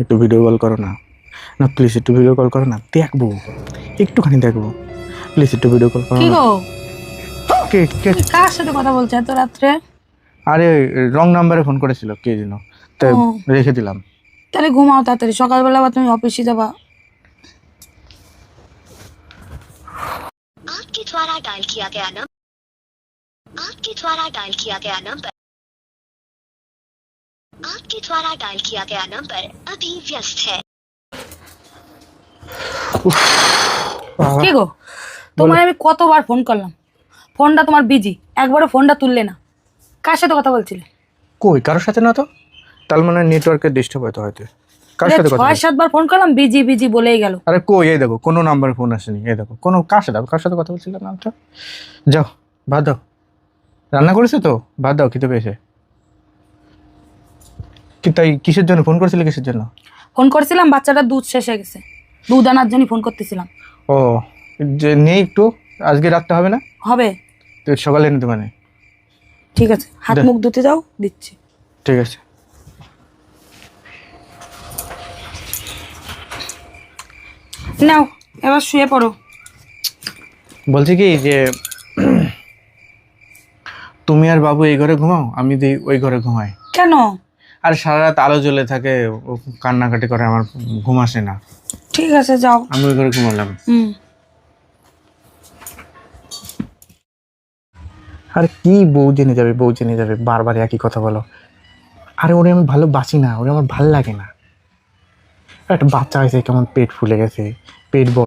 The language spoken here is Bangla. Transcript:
একটু ভিডিও কল করো না। না প্লিজ একটু ভিডিও কল করো না, দেখবো, একটুখানি দেখবো। প্লিজ একটু ভিডিও কল করো কি না। গো, কে কে? তুমি কার সাথে কথা বলছো এত রাত্রে? আরে রং নাম্বারে ফোন করেছিল কে যেন, তাই ও, রেখে দিলাম। তাহলে ঘুমাও তাড়াতাড়ি, সকালবেলা আবার তুমি অফিসে যাবা। आपके द्वारा डायल किया गया नंबर आपके द्वारा डायल किया गया नंबर आपके द्वारा डायल किया गया नंबर अभी व्यस्त है। কি গো, তোমার আমি কতবার ফোন করলাম, ফোনটা তোমার বিজি, একবারও ফোনটা তুললে না। কার সাথে কথা বলছিলে? কই কারোর সাথে না তো, তার মানে নেটওয়ার্কের ডিস্টার্ব হয়তো হয়তো। কার সাথে কথা ছয় বলছো? সাতবার ফোন করলাম, বিজি বিজি বলেই গেল। আরে কই, এই দেখো কোনো নাম্বারে ফোন আসেনি, এই দেখো কোনো কার সাথে কথা বলছিলাম নামটা। যাও ভাত দাও, রান্না করেছে তো, ভাত দাও, খেতে পেয়েছে। কি তাই, কিসের জন্য ফোন করেছিলে, কিসের জন্য? ফোন করছিলাম, বাচ্চাটার দুধ শেষ হয়ে গেছে, দুধ আনার জন্য ফোন করতেছিলাম। ও, যে নেই একটু, আজকে রাখতে হবে না হবে, তো, সকালে এনে দেবে। ঠিক আছে, হাত দে। মুখ ধুতে যাও, দিচ্ছি। ঠিক আছে। নাও এবার শুয়ে পড়ো। বলছি কি যে তুমি আর বাবু এই ঘরে ঘুমাও, আমি ওই ঘরে ঘুমাই। কেন? আর সারা রাত আলো জ্বলে থাকে, ও কান্নাকাটি করে, আমার ঘুম আসে না। ঠিক আছে যাও। আমি ওই ঘরে ঘুমালাম। আর কি বউ জেনে যাবে, বউ জেনে যাবে, বারবার একই কথা বলো। আরে ওরে আমি ভালোবাসি না, ওরে আমার ভাল লাগে না। একটা বাচ্চা হয়েছে, কেমন পেট ফুলে গেছে, পেট বড়।